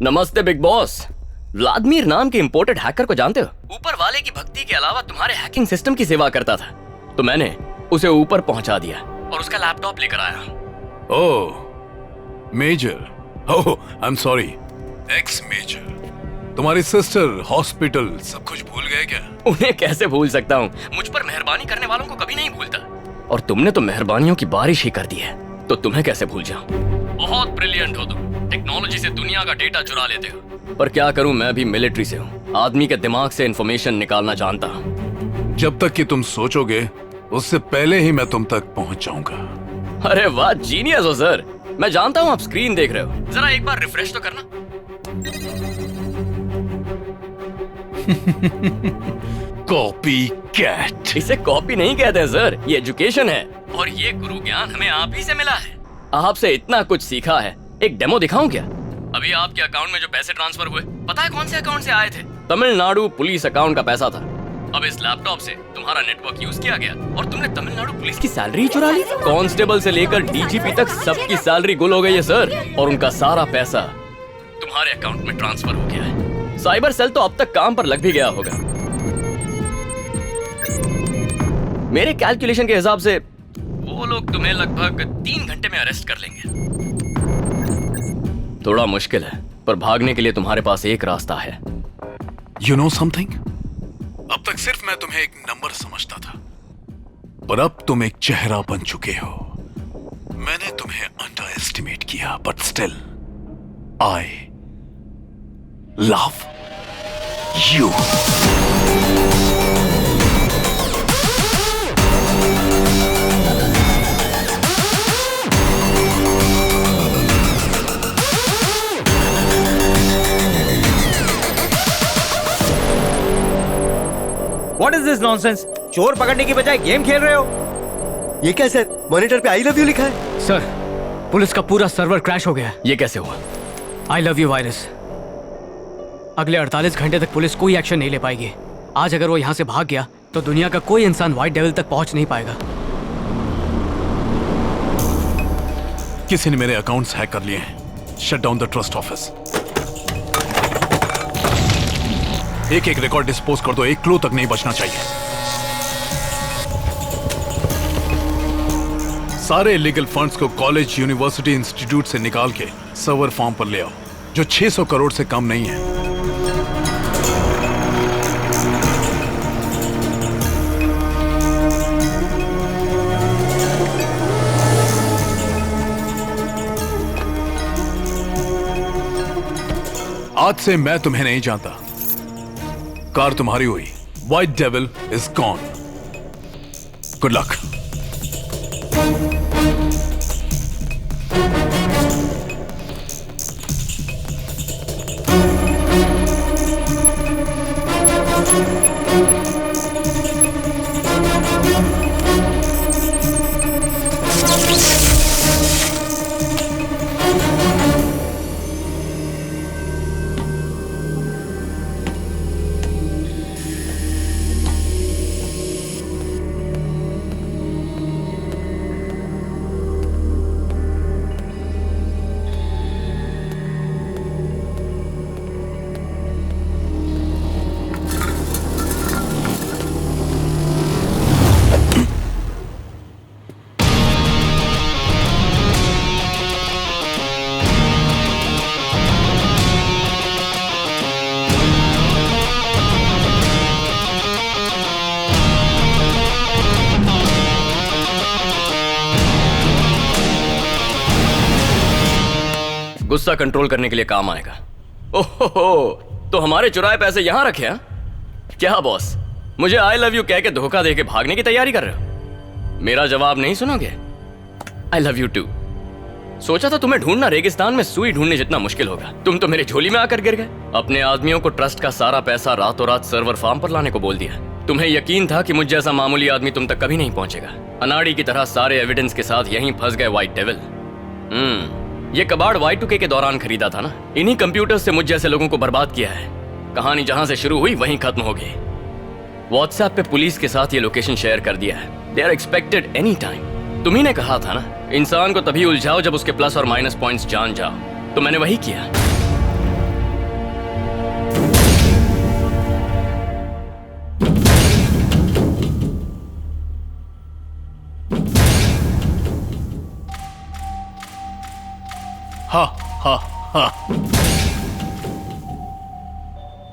नमस्ते big boss. Vladimir नाम के इंपोर्टेड हैकर को जानते हो? ऊपर वाले की भक्ति के अलावा तुम्हारे हैकिंग सिस्टम की सेवा करता था, तो मैंने उसे ऊपर पहुंचा दिया और उसका लैपटॉप लेकर आया। Oh major, oh I am sorry. Ex major, तुम्हारी सिस्टर, हॉस्पिटल, सब कुछ भूल गए क्या? उन्हें कैसे भूल सकता हूँ? मुझ पर मेहरबानी करने वालों को कभी नहीं भूलता, और तुमने तो मेहरबानियों की बारिश ही कर दी है, तो तुम्हें कैसे भूल जाऊं? बहुत ब्रिलियंट हो तुम, टेक्नोलॉजी से दुनिया का डेटा चुरा लेते हो। पर क्या करूं, मैं भी मिलिट्री से हूँ, आदमी के दिमाग से इंफॉर्मेशन निकालना जानता हूँ। जब तक कि तुम सोचोगे उससे पहले ही मैं तुम तक पहुंच जाऊंगा। अरे वाह, जीनियस हो सर। मैं जानता हूँ आप स्क्रीन देख रहे हो, जरा एक बार रिफ्रेश तो करना। Copy cat. इसे कॉपी नहीं कहते हैं सर, ये एजुकेशन है, और ये गुरु ज्ञान हमें आप ही से मिला है। आपसे इतना कुछ सीखा है। एक डेमो दिखाऊं क्या? अभी आपके अकाउंट में जो पैसे ट्रांसफर हुए, पता है कौन से अकाउंट से आए थे? तमिलनाडु पुलिस अकाउंट का पैसा था। अब इस लैपटॉप से तुम्हारा नेटवर्क यूज किया गया और तुमने तमिलनाडु पुलिस की सैलरी चुरा ली। कांस्टेबल से लेकर डीजीपी तक सबकी सैलरी गुल हो गई है सर, और उनका सारा पैसा तुम्हारे अकाउंट में ट्रांसफर हो गया है। साइबर सेल तो अब तक काम पर लग भी गया होगा। मेरे कैलकुलेशन के हिसाब से वो लोग तुम्हें लगभग 3 घंटे में अरेस्ट कर लेंगे। थोड़ा मुश्किल है, पर भागने के लिए तुम्हारे पास एक रास्ता है। यू नो समथिंग, अब तक सिर्फ मैं तुम्हें एक नंबर समझता था, पर अब तुम एक चेहरा बन चुके हो। मैंने तुम्हें अंडर एस्टिमेट किया, but still I love you. What is this nonsense? चोर पकड़ने की बजाय गेम खेल रहे हो? ये क्या सर? मॉनिटर पे आई लव यू लिखा है। सर, पुलिस का पूरा सर्वर क्रैश हो गया। ये कैसे हुआ? आई लव यू वायरस। अगले 48 घंटे तक पुलिस कोई एक्शन नहीं ले पाएगी। आज अगर वो यहाँ से भाग गया तो दुनिया का कोई इंसान व्हाइट डेविल तक पहुंच नहीं पाएगा। किसी ने मेरे अकाउंट्स हैक कर लिए हैं। Shut down the trust office. एक एक रिकॉर्ड डिस्पोज कर दो, एक क्लू तक नहीं बचना चाहिए। सारे इलीगल फंड्स को कॉलेज, यूनिवर्सिटी, इंस्टीट्यूट से निकाल के सर्वर फार्म पर ले आओ, जो 600 करोड़ से कम नहीं है। आज से मैं तुम्हें नहीं जानता। कार तुम्हारी हुई। White devil is gone. Good luck. गुस्सा कंट्रोल करने के लिए काम आएगा। ओहो, तो हमारे चुराए पैसे यहां रखे हैं? क्या बॉस, मुझे आई लव यू कह के धोखा दे के भागने की तैयारी कर रहे हो? मेरा जवाब नहीं सुनोगे? I love you too. सोचा था तुम्हें ढूंढना रेगिस्तान में सुई ढूंढने जितना मुश्किल होगा। तुम तो मेरी झोली में आकर गिर गए। अपने आदमियों को ट्रस्ट का सारा पैसा रातों रात सर्वर फार्म पर लाने को बोल दिया। तुम्हें यकीन था कि मुझ जैसा मामूली आदमी तुम तक कभी नहीं पहुंचेगा। अनाड़ी की तरह सारे एविडेंस के साथ यहीं फंस गए व्हाइट डेविल। ये कबाड़ Y2K के दौरान खरीदा था ना। इन्हीं कंप्यूटर से मुझ जैसे लोगों को बर्बाद किया है। कहानी जहां से शुरू हुई वहीं खत्म हो गई। व्हाट्सएप पे पुलिस के साथ ये लोकेशन शेयर कर दिया है। They are expected any time. तुम्ही ने कहा था ना, इंसान को तभी उलझाओ जब उसके प्लस और माइनस पॉइंट्स जान जाओ। तो मैंने वही किया।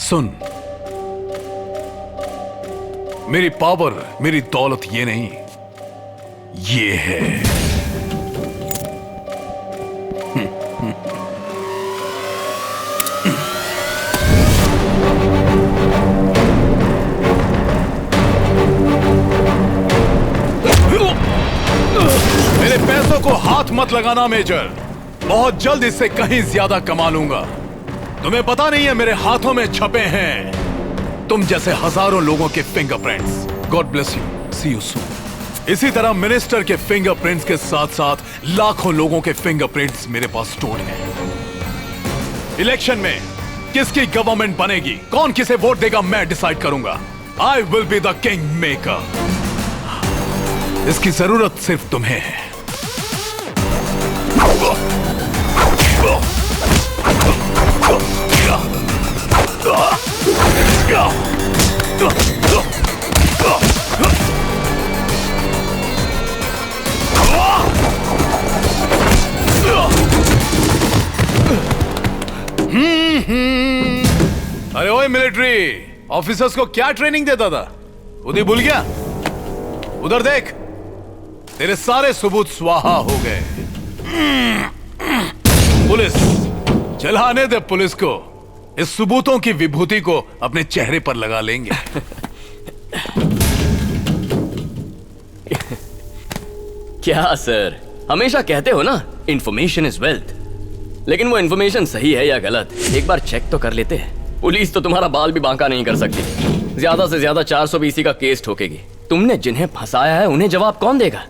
सुन, मेरी पावर, मेरी दौलत ये नहीं, ये है। मेरे पैसों को हाथ मत लगाना मेजर, बहुत जल्द इससे कहीं ज्यादा कमा लूंगा। तुम्हें पता नहीं है मेरे हाथों में छपे हैं तुम जैसे हजारों लोगों के fingerprints. God bless you, see you soon. इसी तरह मिनिस्टर के फिंगरप्रिंट्स के साथ साथ लाखों लोगों के फिंगरप्रिंट्स मेरे पास स्टोर्ड हैं। इलेक्शन में किसकी गवर्नमेंट बनेगी, कौन किसे वोट देगा, मैं डिसाइड करूंगा। I will be the king maker. इसकी जरूरत सिर्फ तुम्हें है। अरे ओए मिलिट्री ऑफिसर्स को क्या ट्रेनिंग देता था, उन्हें भूल गया? उधर देख, तेरे सारे सबूत स्वाहा हो गए। पुलिस, चलाने दे पुलिस को। इस सबूतों की विभूति को अपने चेहरे पर लगा लेंगे। क्या सर, हमेशा कहते हो ना इंफॉर्मेशन इज वेल्थ, लेकिन वो इंफॉर्मेशन सही है या गलत एक बार चेक तो कर लेते हैं। पुलिस तो तुम्हारा बाल भी बांका नहीं कर सकती, ज्यादा से ज्यादा 420 का केस ठोकेगी। तुमने जिन्हें फंसाया है उन्हें जवाब कौन देगा?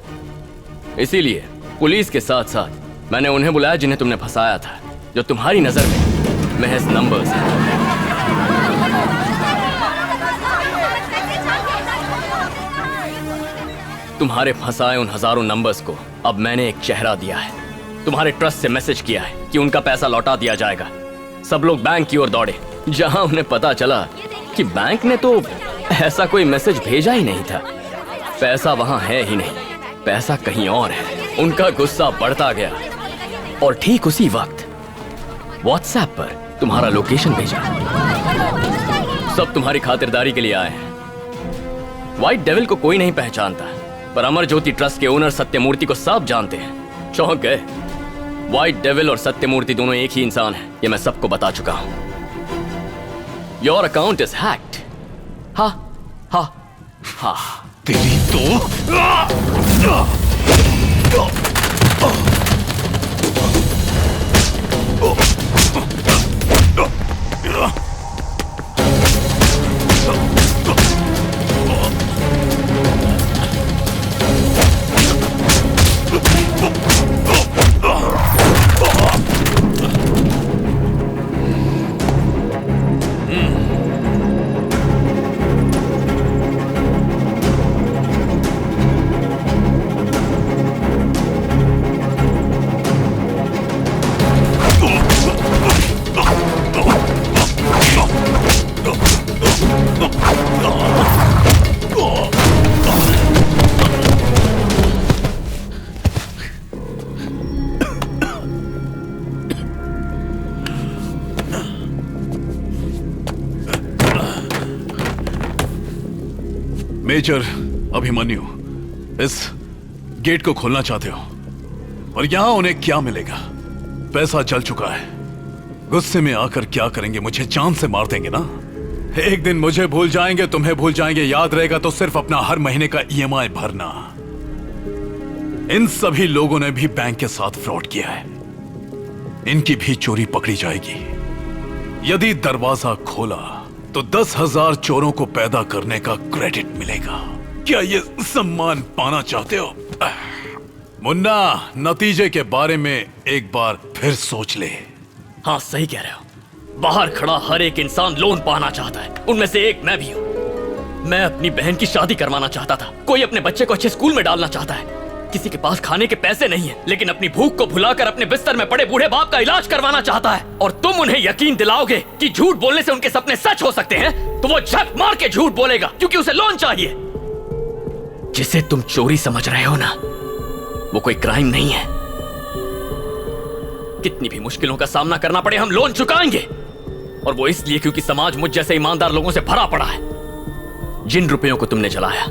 इसीलिए पुलिस के साथ साथ मैंने उन्हें बुलाया जिन्हें तुमने फंसाया था, जो तुम्हारी नजर में महज नंबर्स हैं। तुम्हारे फंसाए उन हजारों नंबर्स को अब मैंने एक चेहरा दिया है। तुम्हारे ट्रस्ट से मैसेज किया है कि उनका पैसा लौटा दिया जाएगा। सब लोग बैंक की ओर दौड़े, जहां उन्हें पता चला कि बैंक ने तो ऐसा कोई मैसेज भेजा ही नहीं था। पैसा वहां है ही नहीं, पैसा कहीं और है। उनका गुस्सा बढ़ता गया और ठीक उसी वक्त व्हाट्सएप पर तुम्हारा लोकेशन भेजा। सब तुम्हारी खातिरदारी के लिए आए हैं। व्हाइट डेविल को कोई नहीं पहचानता, पर अमर ज्योति ट्रस्ट के ओनर सत्यमूर्ति को सब जानते हैं। चौंक गए। व्हाइट डेविल और सत्यमूर्ति दोनों एक ही इंसान हैं, ये मैं सबको बता चुका हूं। Your account is hacked. हा हा हा। तेरी तो मेजर अभिमन्यु इस गेट को खोलना चाहते हो, और यहां उन्हें क्या मिलेगा? पैसा जल चुका है। गुस्से में आकर क्या करेंगे? मुझे जान से मार देंगे ना। एक दिन मुझे भूल जाएंगे, तुम्हें भूल जाएंगे। याद रहेगा तो सिर्फ अपना हर महीने का EMI भरना। इन सभी लोगों ने भी बैंक के साथ फ्रॉड किया है, इनकी भी चोरी पकड़ी जाएगी। यदि दरवाजा खोला तो 10,000 चोरों को पैदा करने का क्रेडिट मिलेगा। क्या ये सम्मान पाना चाहते हो? मुन्ना, नतीजे के बारे में एक बार फिर सोच ले। हाँ, सही कह रहे हो। बाहर खड़ा हर एक इंसान लोन पाना चाहता है, उनमें से एक मैं भी हूँ। मैं अपनी बहन की शादी करवाना चाहता था, कोई अपने बच्चे को अच्छे स्कूल में डालना चाहता है, किसी के पास खाने के पैसे नहीं है लेकिन अपनी भूख को भुलाकर अपने बिस्तर में पड़े बूढ़े बाप का इलाज करवाना चाहता है। और तुम उन्हें यकीन दिलाओगे कि झूठ बोलने से उनके सपने सच हो सकते हैं, तो वो झक मार के झूठ बोलेगा क्योंकि उसे लोन चाहिए। जिसे तुम चोरी समझ रहे हो ना, वो कोई क्राइम नहीं है, कितनी भी मुश्किलों का सामना करना पड़े हम लोन चुकाएंगे। और वो इसलिए क्योंकि समाज मुझ जैसे ईमानदार लोगों से भरा पड़ा है। जिन रुपयों को तुमने जलाया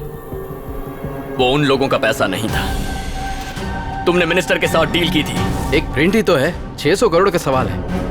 वो उन लोगों का पैसा नहीं था। तुमने मिनिस्टर के साथ डील की थी। एक प्रिंट ही तो है, 600 करोड़ का सवाल है।